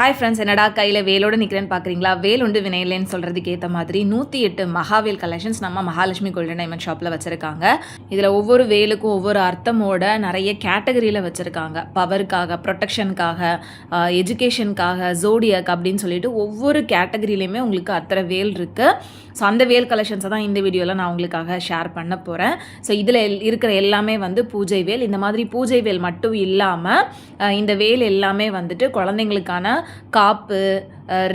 Hi friends, என்னடா கையில் வேலோடு நிற்கிறேன்னு பார்க்குறீங்களா? வேல் உண்டு வினையிலேன்னு சொல்கிறதுக்கு ஏற்ற மாதிரி 108 மகாவேல் கலெக்ஷன்ஸ் நம்ம மகாலட்சுமி கோல்டன் டைமண்ட் ஷாப்பில் வச்சுருக்காங்க. இதில் ஒவ்வொரு வேலுக்கும் ஒவ்வொரு அர்த்தமோட நிறைய கேட்டகரியில் வச்சுருக்காங்க. பவருக்காக, ப்ரொடெக்ஷனுக்காக, எஜுகேஷனுக்காக, ஜோடியாக் அப்படின்னு சொல்லிட்டு ஒவ்வொரு கேட்டகரியிலையுமே உங்களுக்கு அத்தனை வேல் இருக்குது. ஸோ அந்த வேல் கலெக்ஷன்ஸை தான் இந்த வீடியோவில் நான் உங்களுக்காக ஷேர் பண்ண போகிறேன். ஸோ இதில் இருக்கிற எல்லாமே வந்து பூஜை வேல். இந்த மாதிரி பூஜை வேல் மட்டும் இல்லாமல் இந்த வேல் எல்லாமே வந்துட்டு குழந்தைங்களுக்கான காப்பு,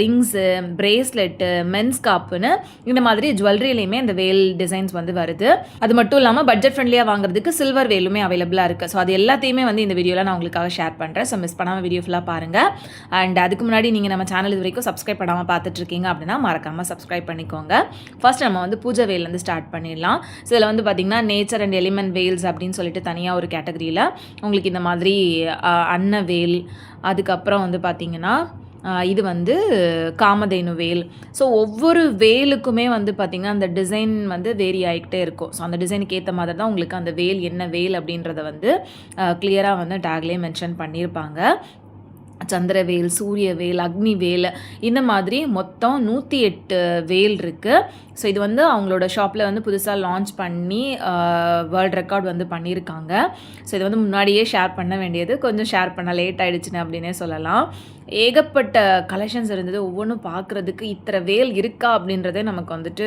ரிங்ஸு, பிரேஸ்லெட்டு, மென்ஸ் காப்புன்னு இந்த மாதிரி ஜுவல்லரிலையுமே இந்த வேல் டிசைன்ஸ் வந்து வருது. அது மட்டும் இல்லாமல் பட்ஜெட் ஃப்ரெண்ட்லியாக வாங்குறதுக்கு சில்வர் வேலுமே அவைலபிளாக இருக்குது. ஸோ அது எல்லாத்தையுமே வந்து இந்த வீடியோவில் நான் உங்களுக்காக ஷேர் பண்ணுறேன். ஸோ மிஸ் பண்ணாமல் வீடியோ ஃபுல்லாக பாருங்கள். அண்ட் அதுக்கு முன்னாடி நீங்கள் நம்ம சேனல் இது வரைக்கும் சப்ஸ்கிரைப் பண்ணாமல் பார்த்துட்ருக்கீங்க அப்படின்னா மறக்காமல் சப்ஸ்கிரைப் பண்ணிக்கோங்க. ஃபர்ஸ்ட் நம்ம வந்து பூஜை வேல்லேருந்து ஸ்டார்ட் பண்ணிடலாம். ஸோ இதில் வந்து பார்த்திங்கன்னா நேச்சர் அண்ட் எலிமெண்ட் வேல்ஸ் அப்படின்னு சொல்லிட்டு தனியாக ஒரு கேட்டகரியில் உங்களுக்கு இந்த மாதிரி அன்ன வேல், அதுக்கப்புறம் வந்து பார்த்திங்கன்னா இது வந்து காமதேனு வேல். ஸோ ஒவ்வொரு வேலுக்குமே வந்து பார்த்திங்கன்னா அந்த டிசைன் வந்து வேரி ஆகிக்கிட்டே இருக்கும். ஸோ அந்த டிசைனுக்கு ஏற்ற மாதிரி தான் உங்களுக்கு அந்த வேல் என்ன வேல் அப்படின்றத வந்து கிளியராக வந்து டேக்லேயே மென்ஷன் பண்ணியிருப்பாங்க. சந்திரவேல், சூரியவேல், அக்னிவேல், இந்த மாதிரி மொத்தம் 108 வேல் இருக்குது. ஸோ இது வந்து அவங்களோட ஷாப்பில் வந்து புதுசாக லான்ச் பண்ணி வேர்ல்ட் ரெக்கார்ட் வந்து பண்ணியிருக்காங்க. ஸோ இது வந்து முன்னாடியே ஷேர் பண்ண வேண்டியது, கொஞ்சம் ஷேர் பண்ண லேட் ஆகிடுச்சுன்னு அப்படின்னே சொல்லலாம். ஏகப்பட்ட கலெக்ஷன்ஸ் இருந்தது. ஒவ்வொன்றும் பார்க்குறதுக்கு இத்தனை வேல் இருக்கா அப்படின்றதே நமக்கு வந்துட்டு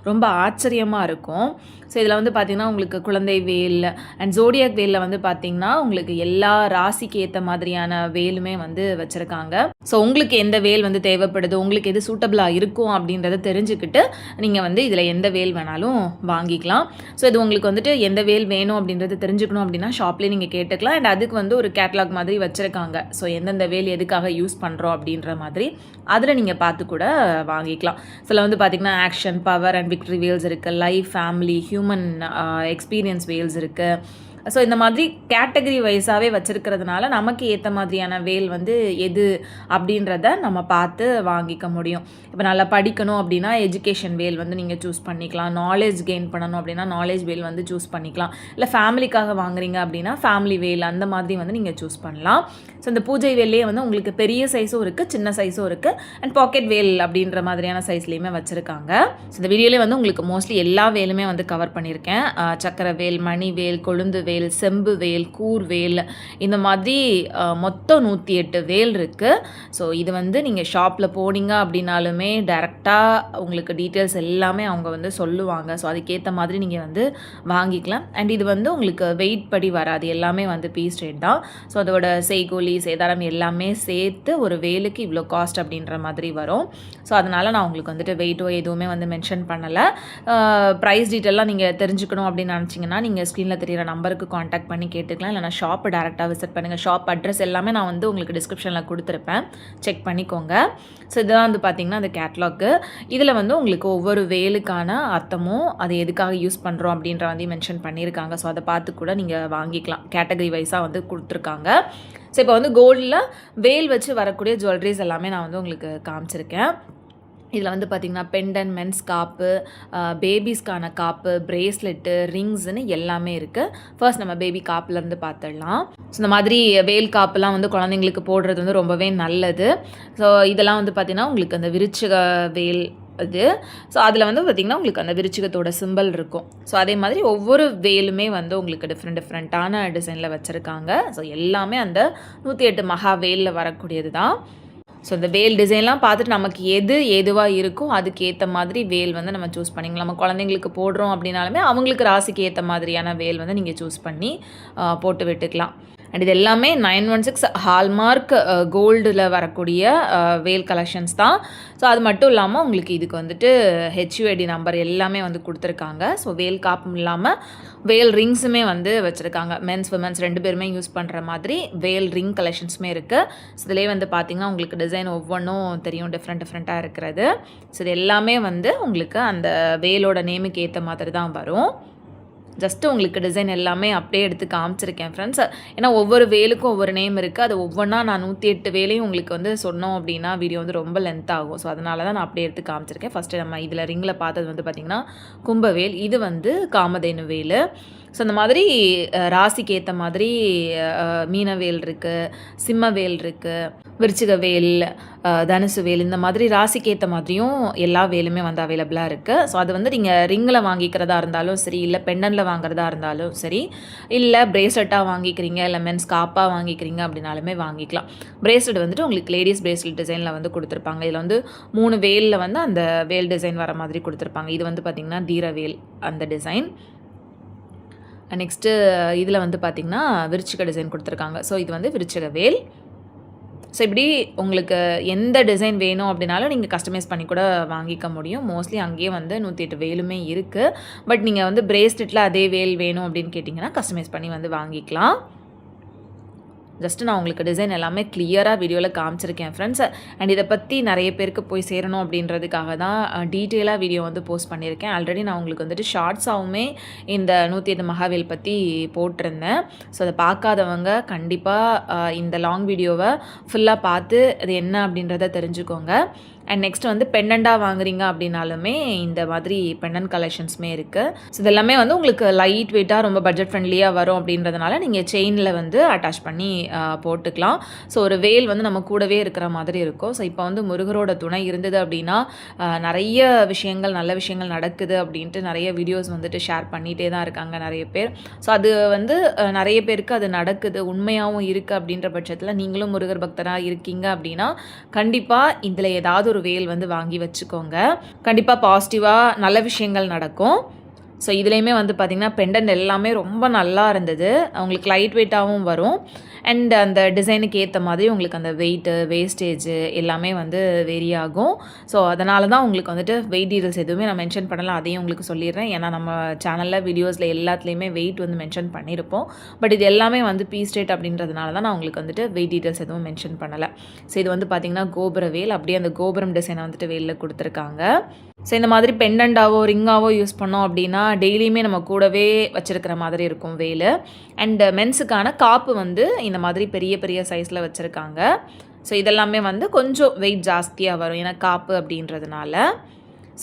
ரொம்ப ஆச்சரியமாக இருக்கும். ஸோ இதில் வந்து பார்த்திங்கன்னா உங்களுக்கு குழந்தை வேல் அண்ட் ஜோடியாக் வேலில் வந்து பார்த்திங்கன்னா உங்களுக்கு எல்லா ராசிக்கு ஏற்ற மாதிரியான வேலுமே வந்து வச்சுருக்காங்க. ஸோ உங்களுக்கு எந்த வேல் வந்து தேவைப்படுது, உங்களுக்கு எது சூட்டபிளாக இருக்கும் அப்படின்றத தெரிஞ்சுக்கிட்டு நீங்கள் வந்து இதில் எந்த வேல் வேணாலும் வாங்கிக்கலாம். ஸோ இது உங்களுக்கு வந்துட்டு எந்த வேல் வேணும் அப்படின்றத தெரிஞ்சுக்கணும் அப்படின்னா ஷாப்லேயே நீங்கள் கேட்டுக்கலாம். அண்ட் அதுக்கு வந்து ஒரு கேட்லாக் மாதிரி வச்சுருக்காங்க. ஸோ எந்தெந்த வேல் எதுக்காக யூஸ் பண்ணுறோம் அப்படின்ற மாதிரி அதில் நீங்கள் பார்த்து கூட வாங்கிக்கலாம். சில வந்து பார்த்திங்கன்னா action, power and victory values இருக்குது, life, family, human experience values இருக்குது. ஸோ இந்த மாதிரி கேட்டகரி வைஸாகவே வச்சுருக்கிறதுனால நமக்கு ஏற்ற மாதிரியான வேல் வந்து எது அப்படின்றத நம்ம பார்த்து வாங்கிக்க முடியும். இப்போ நல்லா படிக்கணும் அப்படின்னா எஜுகேஷன் வேல் வந்து நீங்கள் சூஸ் பண்ணிக்கலாம். நாலேஜ் கெயின் பண்ணணும் அப்படின்னா நாலேஜ் வேல் வந்து சூஸ் பண்ணிக்கலாம். இல்லை ஃபேமிலிக்காக வாங்குறீங்க அப்படின்னா ஃபேமிலி வேல் அந்த மாதிரி வந்து நீங்கள் சூஸ் பண்ணலாம். ஸோ இந்த பூஜை வேல்லையே வந்து உங்களுக்கு பெரிய சைஸும் இருக்குது, சின்ன சைஸும் இருக்குது, அண்ட் பாக்கெட் வேல் அப்படின்ற மாதிரியான சைஸ்லேயுமே வச்சுருக்காங்க. ஸோ இந்த வீடியோலேயே வந்து உங்களுக்கு மோஸ்ட்லி எல்லா வேலுமே வந்து கவர் பண்ணியிருக்கேன். சக்கர வேல், மணி வேல், கொழுந்து வேல், செம்பு வேல், கூர் வேல், இந்த மாதிரி மொத்தம் 108 வேல் இருக்குது. ஸோ இது வந்து நீங்கள் ஷாப்பில் போனீங்க அப்படின்னாலுமே டைரெக்டாக உங்களுக்கு டீட்டெயில்ஸ் எல்லாமே அவங்க வந்து சொல்லுவாங்க. ஸோ அதுக்கேற்ற மாதிரி நீங்கள் வந்து வாங்கிக்கலாம். அண்ட் இது வந்து உங்களுக்கு வெயிட் படி வராது, எல்லாமே வந்து பீஸ் ரேட் தான். ஸோ அதோட செய்கூலி, சேதாரம் எல்லாமே சேர்த்து ஒரு வேலுக்கு இவ்வளோ காஸ்ட் அப்படின்ற மாதிரி வரும். ஸோ அதனால் நான் உங்களுக்கு வந்துட்டு வெயிட்டோ எதுவுமே வந்து மென்ஷன் பண்ணலை. ப்ரைஸ் டீட்டெயிலாம் நீங்கள் தெரிஞ்சுக்கணும் அப்படின்னு நினச்சிங்கன்னா நீங்கள் ஸ்க்ரீனில் தெரியிற நம்பருக்கு காண்டாக்ட் பண்ணி கேட்டுக்கலாம். இல்லைனா ஷாப்பை டேரெக்டாக விசிட் பண்ணுங்கள். ஷாப் அட்ரஸ் எல்லாமே நான் வந்து உங்களுக்கு டிஸ்கிரிப்ஷனில் கொடுத்துருப்பேன், செக் பண்ணிக்கோங்க. ஸோ இதெல்லாம் வந்து பார்த்திங்கன்னா அந்த கேட்லாக்கு. இதில் வந்து உங்களுக்கு ஒவ்வொரு வேலுக்கான அர்த்தமும் அது எதுக்காக யூஸ் பண்ணுறோம் அப்படின்ற வந்து மென்ஷன் பண்ணியிருக்காங்க. ஸோ அதை பார்த்து கூட நீங்கள் வாங்கிக்கலாம். கேட்டகரி வைஸாக வந்து கொடுத்துருக்காங்க. ஸோ இப்போ வந்து கோல்டில் வேல் வச்சு வரக்கூடிய ஜுவல்லரிஸ் எல்லாமே நான் வந்து உங்களுக்கு காமிச்சிருக்கேன். இதில் வந்து பார்த்திங்கன்னா பெண்டன், மென்ஸ் காப்பு, பேபிஸ்க்கான காப்பு, பிரேஸ்லெட்டு, ரிங்ஸ்னு எல்லாமே இருக்குது. ஃபர்ஸ்ட் நம்ம பேபி காப்புலேருந்து பார்த்துடலாம். ஸோ இந்த மாதிரி வேல் காப்புலாம் வந்து குழந்தைங்களுக்கு போடுறது வந்து ரொம்பவே நல்லது. ஸோ இதெல்லாம் வந்து பார்த்திங்கன்னா உங்களுக்கு அந்த விருச்சிக வேல் இது. ஸோ அதில் வந்து பார்த்திங்கன்னா உங்களுக்கு அந்த விருச்சிகத்தோட சிம்பிள் இருக்கும். ஸோ அதே மாதிரி ஒவ்வொரு வேலுமே வந்து உங்களுக்கு டிஃப்ரெண்ட்டான டிசைனில் வச்சுருக்காங்க. ஸோ எல்லாமே அந்த 108 மகா வேலில் வரக்கூடியது தான். ஸோ இந்த வேல் டிசைன்லாம் பார்த்துட்டு நமக்கு எதுவாக இருக்கோ அதுக்கு ஏற்ற மாதிரி வேல் வந்து நம்ம சூஸ் பண்ணிக்கலாம். நம்ம குழந்தைங்களுக்கு போடுறோம் அப்படின்னாலுமே அவங்களுக்கு ராசிக்கு ஏற்ற மாதிரியான வேல் வந்து நீங்கள் சூஸ் பண்ணி போட்டு விட்டுக்கலாம். அண்ட் இது எல்லாமே 916 ஹால்மார்க் கோல்டில் வரக்கூடிய வேல் கலெக்ஷன்ஸ் தான். ஸோ அது மட்டும் இல்லாமல் உங்களுக்கு இதுக்கு வந்துட்டு HUID நம்பர் எல்லாமே வந்து கொடுத்துருக்காங்க. ஸோ வேல் காப்பும் இல்லாமல் வேல் ரிங்ஸுமே வந்து வச்சுருக்காங்க. மென்ஸ் விமென்ஸ் 2 பேருமே யூஸ் பண்ணுற மாதிரி வேல் ரிங் கலெக்ஷன்ஸுமே இருக்குது. ஸோ இதிலே வந்து பார்த்திங்கன்னா உங்களுக்கு டிசைன் ஒவ்வொன்றும் தெரியும், டிஃப்ரெண்ட்டாக இருக்கிறது. ஸோ இது எல்லாமே வந்து உங்களுக்கு அந்த வேலோட நேமுக்கு ஏற்ற மாதிரி தான் வரும். ஜஸ்ட்டு உங்களுக்கு டிசைன் எல்லாமே அப்படியே எடுத்து காமிச்சிருக்கேன் ஃப்ரெண்ட்ஸ். ஏன்னா ஒவ்வொரு வேலுக்கும் ஒவ்வொரு நேம் இருக்குது. அது ஒவ்வொன்றா நான் 108 வேலையும் உங்களுக்கு வந்து சொன்னோம் அப்படின்னா வீடியோ வந்து ரொம்ப லென்த் ஆகும். ஸோ அதனால தான் நான் அப்படியே எடுத்து காமிச்சிருக்கேன். ஃபஸ்ட்டு நம்ம இதில் ரிங்கில் பார்த்தது வந்து பார்த்திங்கன்னா கும்பவேல், இது வந்து காமதேனு வேல். ஸோ அந்த மாதிரி ராசிக்கு ஏற்ற மாதிரி மீனவேல் இருக்குது, சிம்மவேல் இருக்குது, விருச்சிக வேல், தனுசு வேல், இந்த மாதிரி ராசிக்கு ஏற்ற மாதிரியும் எல்லா வேலுமே வந்து அவைலபிளாக இருக்குது. ஸோ அது வந்து நீங்கள் ரிங்கில் வாங்கிக்கிறதா இருந்தாலும் சரி, இல்லை பெண்டனில் வாங்குறதா இருந்தாலும் சரி, இல்லை பிரேஸ்லெட்டாக வாங்கிக்கிறீங்க, இல்லை மென்ஸ் காப்பாக வாங்கிக்கிறீங்க அப்படின்னாலுமே வாங்கிக்கலாம். பிரேஸ்லெட் வந்துட்டு உங்களுக்கு லேடிஸ் பிரேஸ்லெட் டிசைனில் வந்து கொடுத்துருப்பாங்க. இதில் வந்து 3 வேலில் வந்து அந்த வேல் டிசைன் வர மாதிரி கொடுத்துருப்பாங்க. இது வந்து பார்த்திங்கன்னா தீரவேல் அந்த டிசைன். நெக்ஸ்ட்டு இதில் வந்து பார்த்திங்கன்னா விருச்சிக டிசைன் கொடுத்துருக்காங்க. ஸோ இது வந்து விருச்சிக வேல். ஸோ இப்படி உங்களுக்கு எந்த டிசைன் வேணும் அப்படின்னாலும் நீங்கள் கஸ்டமைஸ் பண்ணி கூட வாங்கிக்க முடியும். மோஸ்ட்லி அங்கேயே வந்து 108 வேலுமே இருக்குது. பட் நீங்கள் வந்து பிரேஸ்லெட்டில் அதே வேல் வேணும் அப்படின்னு கேட்டிங்கன்னா கஸ்டமைஸ் பண்ணி வந்து வாங்கிக்கலாம். ஜஸ்ட்டு நான் உங்களுக்கு டிசைன் எல்லாமே கிளியராக வீடியோவில் காமிச்சிருக்கேன் ஃப்ரெண்ட்ஸ். அண்ட் இதை பற்றி நிறைய பேருக்கு போய் சேரணும் அப்படின்றதுக்காக தான் டீட்டெயிலாக வீடியோ வந்து போஸ்ட் பண்ணியிருக்கேன். ஆல்ரெடி நான் உங்களுக்கு வந்துட்டு ஷார்ட்ஸாகவுமே இந்த 108 மகாவேல் பற்றி போட்டிருந்தேன். ஸோ அதை பார்க்காதவங்க கண்டிப்பாக இந்த லாங் வீடியோவை ஃபுல்லாக பார்த்து அது என்ன அப்படின்றத தெரிஞ்சுக்கோங்க. அண்ட் நெக்ஸ்ட் வந்து பெண்டண்டாக வாங்குறீங்க அப்படின்னாலுமே இந்த மாதிரி பெண்டன்ட் கலெக்ஷன்ஸுமே இருக்குது. ஸோ இதெல்லாமே வந்து உங்களுக்கு லைட் வெயிட்டாக ரொம்ப பட்ஜெட் ஃப்ரெண்ட்லியாக வரும் அப்படின்றதுனால நீங்கள் செயினில் வந்து அட்டாச் பண்ணி போட்டுக்கலாம். ஸோ ஒரு வேல் வந்து நம்ம கூடவே இருக்கிற மாதிரி இருக்கும். ஸோ இப்போ வந்து முருகரோட துணை இருந்தது அப்படின்னா நிறைய விஷயங்கள், நல்ல விஷயங்கள் நடக்குது அப்படின்ட்டு நிறைய வீடியோஸ் வந்துட்டு ஷேர் பண்ணிகிட்டே தான் இருக்காங்க நிறைய பேர். ஸோ அது வந்து நிறைய பேருக்கு அது நடக்குது, உண்மையாகவும் இருக்குது அப்படின்ற பட்சத்தில் நீங்களும் முருகர் பக்தராக இருக்கீங்க அப்படின்னா கண்டிப்பாக இதில் ஏதாவது ஒரு வேல் வந்து வாங்கி வச்சுக்கோங்க. கண்டிப்பாக பாசிட்டிவாக நல்ல விஷயங்கள் நடக்கும். ஸோ இதுலேயுமே வந்து பார்த்திங்கன்னா பெண்டன்ட் எல்லாமே ரொம்ப நல்லா இருந்தது. உங்களுக்கு லைட் வெயிட்டாகவும் வரும். அண்ட் அந்த டிசைனுக்கு ஏற்ற மாதிரி உங்களுக்கு அந்த வெயிட்டு, வேஸ்டேஜு எல்லாமே வந்து வேரி ஆகும். ஸோ அதனால தான் உங்களுக்கு வந்துட்டு வெயிட் டீட்டெயில்ஸ் எதுவுமே நான் மென்ஷன் பண்ணலை, அதையும் உங்களுக்கு சொல்லிடுறேன். ஏன்னா நம்ம சேனலில் வீடியோஸில் எல்லாத்துலேயுமே வெயிட் வந்து மென்ஷன் பண்ணியிருப்போம். பட் இது எல்லாமே வந்து பீஸ் ரேட் அப்படின்றதுனால தான் நான் உங்களுக்கு வந்துட்டு வெயிட் டீட்டெயில்ஸ் எதுவும் மென்ஷன் பண்ணலை. ஸோ இது வந்து பார்த்திங்கன்னா கோபுர வேல், அப்படியே அந்த கோபுரம் டிசைனை வந்துட்டு வேலில் கொடுத்துருக்காங்க. ஸோ இந்த மாதிரி பெண்டண்டாவோ ரிங்காவோ யூஸ் பண்ணோம் அப்படின்னா டெய்லியுமே நம்ம கூடவே வச்சுருக்கிற மாதிரி இருக்கும் வேல். அண்டு மென்ஸுக்கான காப்பு வந்து இந்த மாதிரி பெரிய பெரிய சைஸில் வச்சுருக்காங்க. ஸோ இதெல்லாமே வந்து கொஞ்சம் வெயிட் ஜாஸ்தியாக வரும் ஏன்னா காப்பு அப்படின்றதுனால.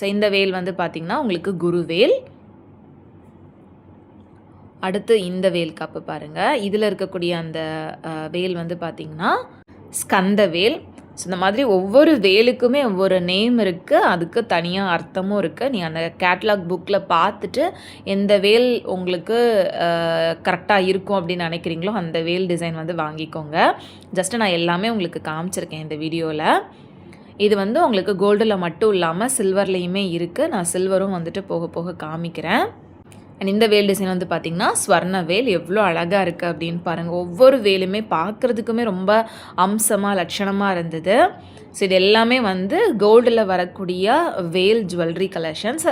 ஸோ இந்த வேல் வந்து பார்த்திங்கன்னா உங்களுக்கு குருவேல். அடுத்து இந்த வேல் காப்பு பாருங்கள். இதில் இருக்கக்கூடிய அந்த வேல் வந்து பார்த்திங்கன்னா ஸ்கந்த வேல். ஸோ இந்த மாதிரி ஒவ்வொரு வேலுக்குமே ஒவ்வொரு நேம் இருக்குது, அதுக்கு தனியாக அர்த்தமும் இருக்குது. நீங்கள் அந்த கேட்லாக் புக்கில் பார்த்துட்டு எந்த வேல் உங்களுக்கு கரெக்டாக இருக்கும் அப்படின்னு நினைக்கிறீங்களோ அந்த வேல் டிசைன் வந்து வாங்கிக்கோங்க. ஜஸ்ட்டு நான் எல்லாமே உங்களுக்கு காமிச்சிருக்கேன் இந்த வீடியோவில். இது வந்து உங்களுக்கு கோல்டில் மட்டும் இல்லாமல் சில்வர்லேயுமே இருக்குது. நான் சில்வரும் வந்துட்டு போக போக காமிக்கிறேன். அண்ட் இந்த வேல் டிசைன் வந்து பார்த்திங்கன்னா ஸ்வர்ண வேல். எவ்வளோ அழகாக இருக்குது அப்படின்னு பாருங்கள். ஒவ்வொரு வேலுமே பார்க்குறதுக்குமே ரொம்ப அம்சமாக லட்சணமாக இருந்தது. ஸோ இது எல்லாமே வந்து கோல்டில் வரக்கூடிய வேல் ஜுவல்லரி கலெக்ஷன்ஸ்.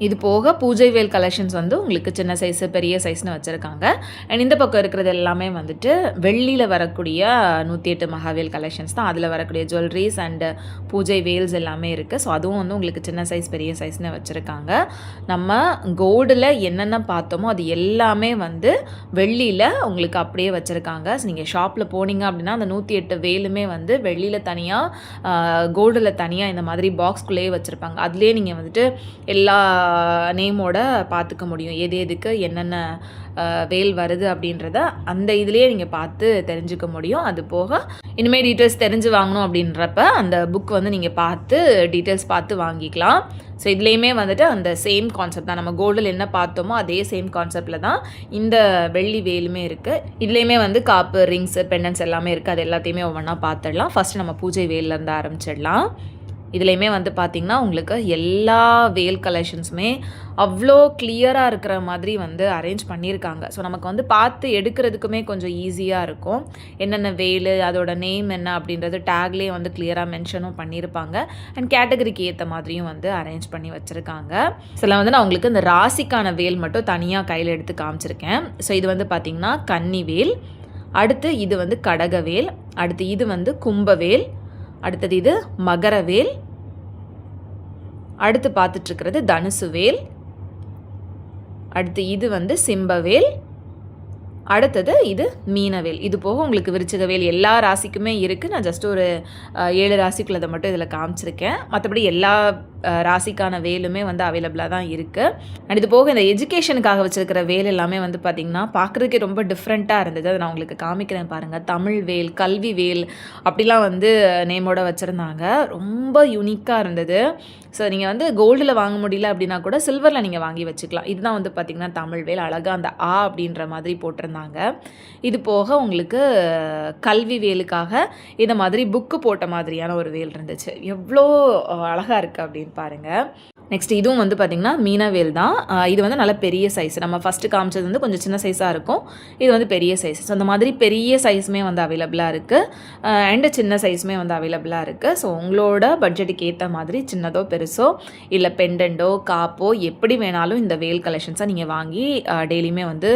இது போக பூஜை வேல் கலெக்ஷன்ஸ் வந்து உங்களுக்கு சின்ன சைஸு பெரிய சைஸ்னு வச்சுருக்காங்க. அண்ட் இந்த பக்கம் இருக்கிறது எல்லாமே வந்துட்டு வெள்ளியில் வரக்கூடிய 108 மகாவேல் கலெக்ஷன்ஸ் தான். அதில் வரக்கூடிய ஜுவல்லரிஸ் அண்டு பூஜை வேல்ஸ் எல்லாமே இருக்குது. ஸோ அதுவும் வந்து உங்களுக்கு சின்ன சைஸ் பெரிய சைஸ்னு வச்சுருக்காங்க. நம்ம கோல்டில் என்னென்ன பார்த்தோமோ அது எல்லாமே வந்து வெள்ளியில் உங்களுக்கு அப்படியே வச்சுருக்காங்க. ஸோ நீங்கள் ஷாப்பில் போனீங்க அப்படின்னா அந்த 108 வேலுமே வந்து வெள்ளியில் தனியாக, கோல்டில் தனியாக இந்த மாதிரி பாக்ஸ்குள்ளேயே வச்சுருப்பாங்க. அதுலேயே நீங்கள் வந்துட்டு எல்லா நேமோட பார்த்துக்க முடியும், எது எதுக்கு என்னென்ன வேல் வருது அப்படின்றத அந்த இதுலேயே நீங்கள் பார்த்து தெரிஞ்சுக்க முடியும். அது போக இனிமேல் டீட்டெயில்ஸ் தெரிஞ்சு வாங்கணும் அப்படின்றப்ப அந்த புக் வந்து நீங்கள் பார்த்து டீட்டெயில்ஸ் பார்த்து வாங்கிக்கலாம். ஸோ இதுலேயுமே வந்துட்டு அந்த சேம் கான்செப்ட் தான், நம்ம கோல்டில் என்ன பார்த்தோமோ அதே சேம் கான்செப்டில் தான் இந்த வெள்ளி வேலுமே இருக்குது. இதுலேயுமே வந்து காப்பு, ரிங்ஸு, பெண்டன்ஸ் எல்லாமே இருக்குது. அது எல்லாத்தையுமே ஒவ்வொன்றா பார்த்துடலாம். ஃபஸ்ட்டு நம்ம பூஜை வேல்லேருந்து ஆரம்பிச்சிடலாம். இதுலேயுமே வந்து பார்த்திங்கன்னா உங்களுக்கு எல்லா வேல் கலெக்ஷன்ஸுமே அவ்வளோ கிளியராக இருக்கிற மாதிரி வந்து அரேஞ்ச் பண்ணியிருக்காங்க. ஸோ நமக்கு வந்து பார்த்து எடுக்கிறதுக்குமே கொஞ்சம் ஈஸியாக இருக்கும். என்னென்ன வேல், அதோட நேம் என்ன அப்படின்றது டேக்லேயே வந்து கிளியராக மென்ஷனும் பண்ணியிருப்பாங்க. அண்ட் கேட்டகரிக்கு ஏற்ற மாதிரியும் வந்து அரேஞ்ச் பண்ணி வச்சுருக்காங்க. சில வந்து நான் உங்களுக்கு இந்த ராசிக்கான வேல் மட்டும் தனியாக கையில் எடுத்து காமிச்சிருக்கேன். ஸோ இது வந்து பார்த்திங்கன்னா கன்னி வேல். அடுத்து இது வந்து கடகவேல். அடுத்து இது வந்து கும்பவேல். அடுத்தது இது மகரவேல். அடுத்து பார்த்துட்ருக்கிறது தனுசு வேல். அடுத்து இது வந்து சிம்பவேல். அடுத்தது இது மீனவேல். இது போக உங்களுக்கு விருச்சிகவேல் எல்லா ராசிக்குமே இருக்குது. நான் ஜஸ்ட் ஒரு 7 ராசிக்குள்ளதை மட்டும் இதில் காமிச்சிருக்கேன். மற்றபடி எல்லா ராசிக்கான வேலுமே வந்து அவைலபிளாக தான் இருக்குது. அண்ட் இது போக இந்த எஜுகேஷனுக்காக வச்சுருக்கிற வேல் எல்லாமே வந்து பார்த்திங்கன்னா பார்க்குறதுக்கே ரொம்ப டிஃப்ரெண்ட்டாக இருந்தது. அதை நான் உங்களுக்கு காமிக்கிறேன் பாருங்கள். தமிழ் வேல், கல்வி வேல் அப்படிலாம் வந்து நேமோட வச்சுருந்தாங்க. ரொம்ப யூனிக்காக இருந்தது. ஸோ நீங்கள் வந்து கோல்டில் வாங்க முடியல அப்படின்னா கூட சில்வரில் நீங்கள் வாங்கி வச்சுக்கலாம். இதுதான் வந்து பார்த்திங்கன்னா தமிழ் வேல். அழகாக அந்த ஆ அப்படின்ற மாதிரி போட்டிருந்தாங்க. இது போக உங்களுக்கு கல்வி வேலுக்காக இந்த மாதிரி புக்கு போட்ட மாதிரியான ஒரு வேல் இருந்துச்சு. எவ்வளோ அழகாக இருக்குது அப்படின்னு பாருங்கள். நெக்ஸ்ட் இதுவும் வந்து பார்த்திங்கன்னா மீனவேல் தான். இது வந்து நல்ல பெரிய சைஸ். நம்ம ஃபஸ்ட்டு காமிச்சது வந்து கொஞ்சம் சின்ன சைஸாக இருக்கும். இது வந்து பெரிய சைஸ். ஸோ அந்த மாதிரி பெரிய சைஸுமே வந்து அவைலபிளாக இருக்குது. அண்டு சின்ன சைஸுமே வந்து அவைலபிளாக இருக்குது. ஸோ உங்களோட பட்ஜெட்டுக்கு ஏற்ற மாதிரி சின்னதோ பெருசோ இல்லை பெண்டண்டோ காப்போ எப்படி வேணாலும் இந்த வேல் கலெக்ஷன்ஸை நீங்கள் வாங்கி டெய்லியுமே வந்து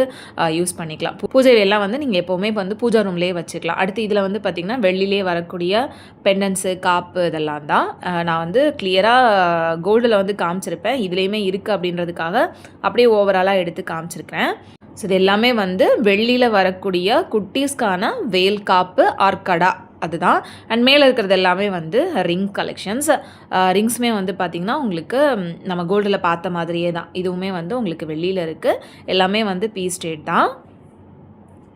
யூஸ் பண்ணிக்கலாம். பூஜை வேலாம் வந்து நீங்கள் எப்போவுமே வந்து பூஜா ரூம்லேயே வச்சுக்கலாம். அடுத்து இதில் வந்து பார்த்திங்கன்னா வெள்ளிலே வரக்கூடிய பெண்டன்ஸு காப்பு இதெல்லாம் தான். நான் வந்து கிளியராக கோல்டில் வந்து காமிச்சிருப்பேன். இதுலேயுமே இருக்குது அப்படின்றதுக்காக அப்படியே ஓவராலாக எடுத்து காமிச்சிருக்கிறேன். ஸோ இது எல்லாமே வந்து வெள்ளியில் வரக்கூடிய குட்டீஸ்க்கான வேல் காப்பு ஆர்கடா அதுதான். அண்ட் மேலே இருக்கிறது எல்லாமே வந்து ரிங் கலெக்ஷன்ஸ். ரிங்ஸுமே வந்து பார்த்திங்கன்னா உங்களுக்கு நம்ம கோல்டில் பார்த்த மாதிரியே தான். இதுவுமே வந்து உங்களுக்கு வெள்ளியில் இருக்குது. எல்லாமே வந்து பீஸ் ஸ்டேட் தான்.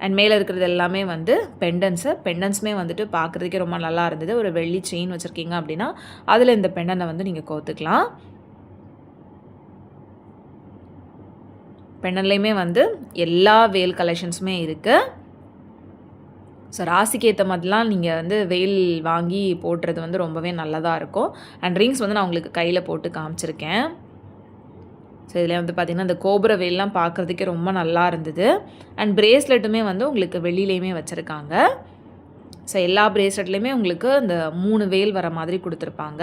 அண்ட் மேலே இருக்கிறது எல்லாமே வந்து பெண்டன்ஸுமே வந்துட்டு பார்க்குறதுக்கே ரொம்ப நல்லா இருந்தது. ஒரு வெள்ளி செயின் வச்சுருக்கீங்க அப்படின்னா அதில் இந்த பெண்டனை வந்து நீங்கள் கோத்துக்கலாம். பெண்டன்லேயுமே வந்து எல்லா வேல் கலெக்ஷன்ஸுமே இருக்குது. ஸோ ராசிக்கு ஏற்ற மாதிரிலாம் நீங்கள் வந்து வேல் வாங்கி போடுறது வந்து ரொம்பவே நல்லதாக இருக்கும். அண்ட் ரிங்ஸ் வந்து நான் உங்களுக்கு கையில் போட்டு காமிச்சிருக்கேன். ஸோ இதில் வந்து பார்த்திங்கன்னா இந்த கோபுர வேல்லாம் பார்க்குறதுக்கே ரொம்ப நல்லா இருந்தது. அண்ட் பிரேஸ்லெட்டுமே வந்து உங்களுக்கு வெளியிலையுமே வச்சுருக்காங்க. ஸோ எல்லா பிரேஸ்லெட்லேயுமே உங்களுக்கு இந்த 3 வேல் வர மாதிரி கொடுத்துருப்பாங்க.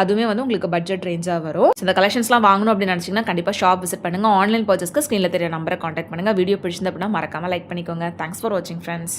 அதுவுமே வந்து உங்களுக்கு பட்ஜெட் ரேஞ்சாக வரும். ஸோ இந்த கலெக்ஷன்ஸ்லாம் வாங்கணும் அப்படின்னு நினச்சிங்கன்னா கண்டிப்பாக ஷாப் விசிட் பண்ணுங்கள். ஆன்லைன் பர்ச்சேஸ்க்கு ஸ்க்ரீனில் தெரிய நம்பரை காண்டாக்ட் பண்ணுங்கள். வீடியோ பிடிச்சிருந்து அப்படின்னா மறக்காமல் லைக் பண்ணிக்கோங்க. தேங்க்ஸ் ஃபார் வாட்சிங் ஃப்ரெண்ட்ஸ்.